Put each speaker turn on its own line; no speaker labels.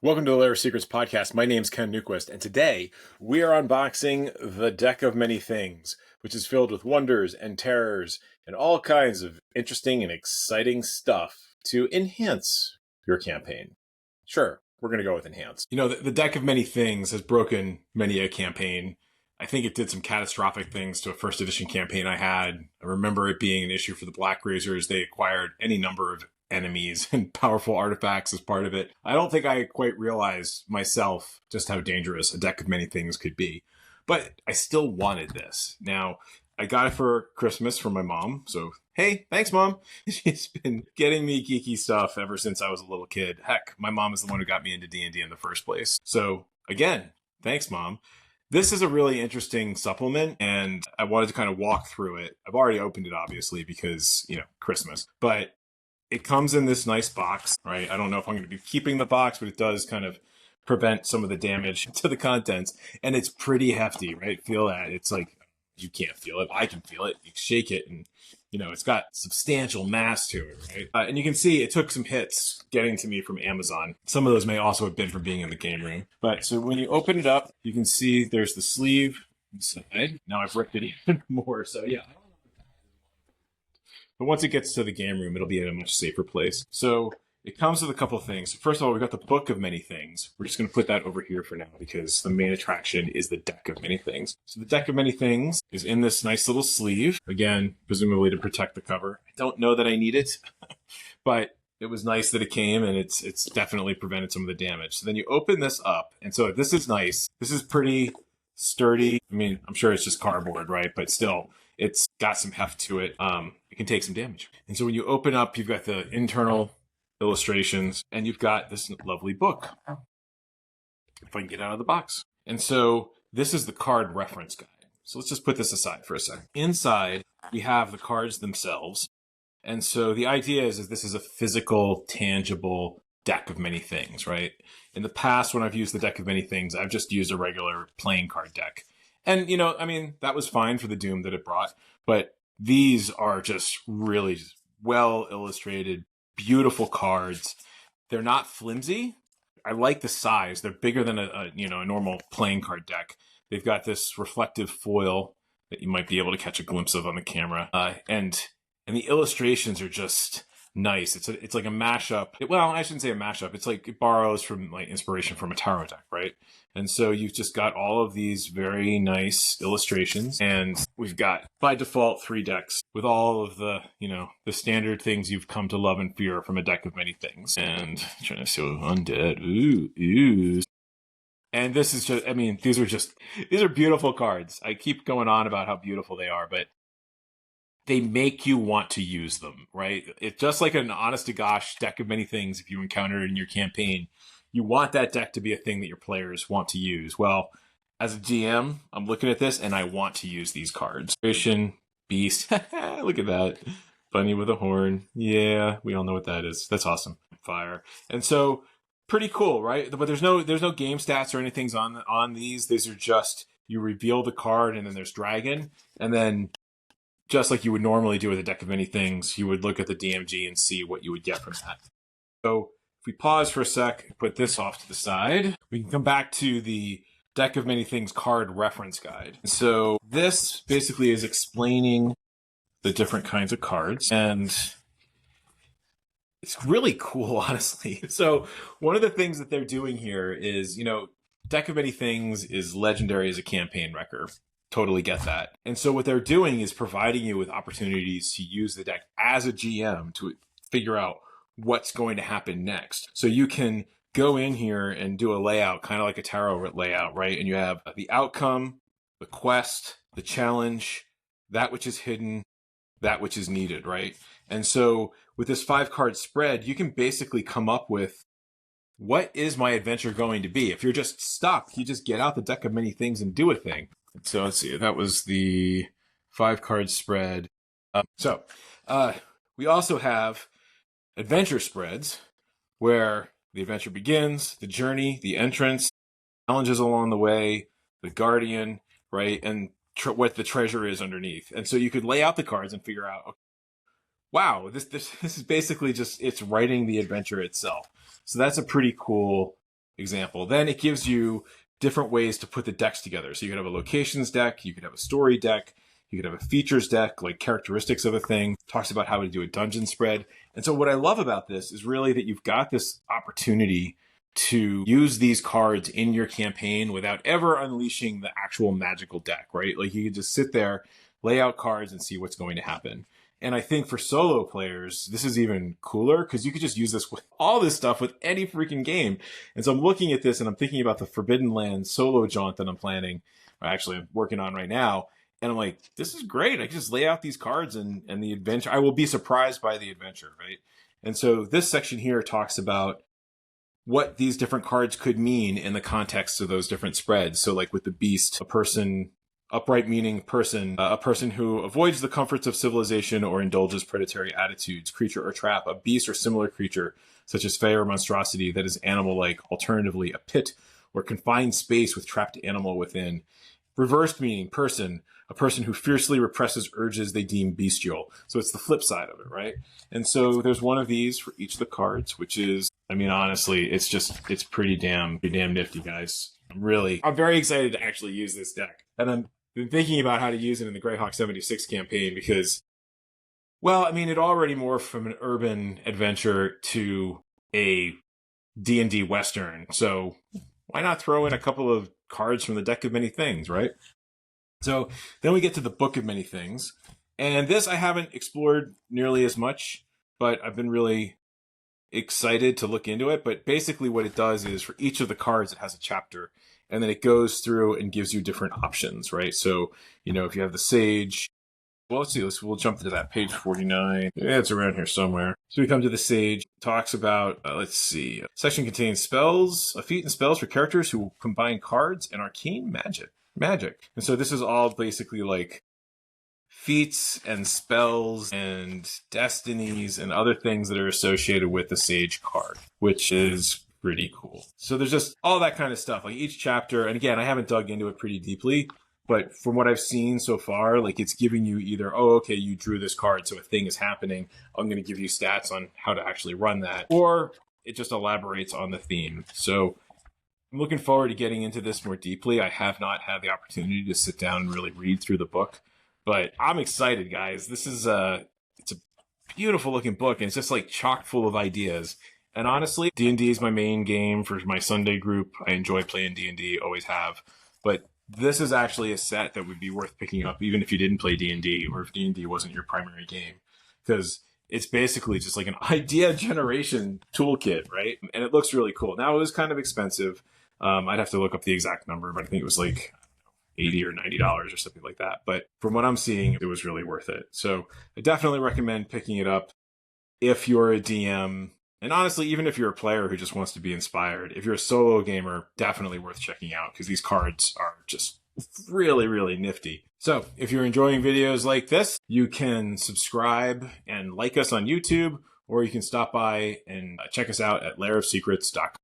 Welcome to the Lair Secrets podcast. My name's Ken Newquist, and today we are unboxing the Deck of Many Things, which is filled with wonders and terrors and all kinds of interesting and exciting stuff to enhance your campaign. Sure, we're going to go with enhance. You know, the Deck of Many Things has broken many a campaign. I think it did some catastrophic things to a first edition campaign I had. I remember it being an issue for the Black Razors. They acquired any number of enemies and powerful artifacts as part of it. I don't think I quite realized myself just how dangerous a Deck of Many Things could be. But I still wanted this. Now, I got it for Christmas from my mom. So, hey, thanks, Mom. She's been getting me geeky stuff ever since I was a little kid. Heck, my mom is the one who got me into D&D in the first place. So, again, thanks, Mom. This is a really interesting supplement, and I wanted to kind of walk through it. I've already opened it, obviously, because, Christmas. But it comes in this nice box, right? I don't know if I'm going to be keeping the box, but it does kind of prevent some of the damage to the contents. And it's pretty hefty, right? Feel that. It's like, you can't feel it. I can feel it. You shake it and, it's got substantial mass to it, right? And you can see it took some hits getting to me from Amazon. Some of those may also have been from being in the game room. But so when you open it up, you can see there's the sleeve inside. Now I've ripped it even more. So yeah. But once it gets to the game room, it'll be in a much safer place. So it comes with a couple of things. First of all, we've got the Book of Many Things. We're just going to put that over here for now because the main attraction is the Deck of Many Things. So the Deck of Many Things is in this nice little sleeve. Again, presumably to protect the cover. I don't know that I need it, but it was nice that it came, and it's definitely prevented some of the damage. So then you open this up, and so this is nice. This is pretty sturdy. I mean, I'm sure it's just cardboard, right? But still, it's got some heft to it. It can take some damage. And so when you open up, you've got the internal illustrations, and you've got this lovely book. If I can get out of the box. And so this is the card reference guide. So let's just put this aside for a second. Inside, we have the cards themselves. And so the idea is this is a physical, tangible deck of many things, right? In the past, when I've used the Deck of Many Things, I've just used a regular playing card deck. And, that was fine for the doom that it brought. But these are just really well illustrated, beautiful cards. They're not flimsy. I like the size. They're bigger than a normal playing card deck. They've got this reflective foil that you might be able to catch a glimpse of on the camera. And the illustrations are just nice. It's like a mashup. Well, I shouldn't say a mashup. It's like it borrows from like inspiration from a tarot deck, right? And so you've just got all of these very nice illustrations, and we've got by default 3 decks with all of the the standard things you've come to love and fear from a Deck of Many Things. And trying to show undead, ooh. And this is just, these are beautiful cards. I keep going on about how beautiful they are, but they make you want to use them, right? It's just like an honest to gosh Deck of Many Things. If you encounter it in your campaign, you want that deck to be a thing that your players want to use. Well, as a GM, I'm looking at this and I want to use these cards. Vision, Beast, look at that. Bunny with a horn. Yeah, we all know what that is. That's awesome. Fire. And so pretty cool, right? But there's no game stats or anything on these. These are just, you reveal the card and then there's dragon. And then just like you would normally do with a Deck of Many Things, you would look at the DMG and see what you would get from that. So if we pause for a sec, put this off to the side, we can come back to the Deck of Many Things card reference guide. So this basically is explaining the different kinds of cards, and it's really cool, honestly. So one of the things that they're doing here is, Deck of Many Things is legendary as a campaign wrecker. Totally get that. And so what they're doing is providing you with opportunities to use the deck as a GM to figure out what's going to happen next. So you can go in here and do a layout, kind of like a tarot layout, right? And you have the outcome, the quest, the challenge, that which is hidden, that which is needed, right? And so with this 5-card spread, you can basically come up with, what is my adventure going to be? If you're just stuck, you just get out the Deck of Many Things and do a thing. So let's see, that was the 5-card spread. We also have adventure spreads where the adventure begins, the journey, the entrance, challenges along the way, the guardian, right? And what the treasure is underneath. And so you could lay out the cards and figure out, okay, wow, this is basically just, it's writing the adventure itself. So that's a pretty cool example. Then it gives you different ways to put the decks together. So you could have a locations deck, you could have a story deck, you could have a features deck, like characteristics of a thing, talks about how to do a dungeon spread. And so what I love about this is really that you've got this opportunity to use these cards in your campaign without ever unleashing the actual magical deck, right? Like you can just sit there, lay out cards and see what's going to happen. And I think for solo players, this is even cooler because you could just use this with all this stuff with any freaking game. And so I'm looking at this and I'm thinking about the Forbidden Lands solo jaunt that I'm planning, or actually I'm working on right now. And I'm like, this is great. I can just lay out these cards and the adventure. I will be surprised by the adventure, right? And so this section here talks about what these different cards could mean in the context of those different spreads. So like with the beast, a person, upright meaning person, a person who avoids the comforts of civilization or indulges predatory attitudes, creature or trap, a beast or similar creature, such as fey or monstrosity that is animal-like, alternatively a pit or confined space with trapped animal within. Reversed meaning person, a person who fiercely represses urges they deem bestial. So it's the flip side of it, right? And so there's one of these for each of the cards, which is, I mean, honestly, it's pretty damn nifty, guys. I'm very excited to actually use this deck. And I'm been thinking about how to use it in the Greyhawk 76 campaign because, well, I mean, it already morphed from an urban adventure to a D&D Western. So why not throw in a couple of cards from the deck of many things, right? So then we get to the book of many things. And this I haven't explored nearly as much, but I've been really excited to look into it. But basically what it does is for each of the cards, it has a chapter. And then it goes through and gives you different options, right? So, you know, if you have the Sage, well, let's see, we'll jump to that page 49. Yeah, it's around here somewhere. So we come to the Sage, talks about, let's see, section contains spells, a feat and spells for characters who combine cards and arcane magic. And so this is all basically like feats and spells and destinies and other things that are associated with the Sage card, which is pretty cool. So there's just all that kind of stuff, like each chapter. And again, I haven't dug into it pretty deeply, but from what I've seen so far, like it's giving you either, oh, okay, you drew this card, so a thing is happening. I'm going to give you stats on how to actually run that. Or it just elaborates on the theme. So I'm looking forward to getting into this more deeply. I have not had the opportunity to sit down and really read through the book, but I'm excited, guys. This is it's a beautiful looking book, and it's just like chock full of ideas. And honestly, D&D is my main game for my Sunday group. I enjoy playing D&D, always have. But this is actually a set that would be worth picking up, even if you didn't play D&D or if D&D wasn't your primary game. Because it's basically just like an idea generation toolkit, right? And it looks really cool. Now, it was kind of expensive. I'd have to look up the exact number, but I think it was like $80 or $90 or something like that. But from what I'm seeing, it was really worth it. So I definitely recommend picking it up if you're a DM. And honestly, even if you're a player who just wants to be inspired, if you're a solo gamer, definitely worth checking out because these cards are just really, really nifty. So if you're enjoying videos like this, you can subscribe and like us on YouTube, or you can stop by and check us out at lairofsecrets.com.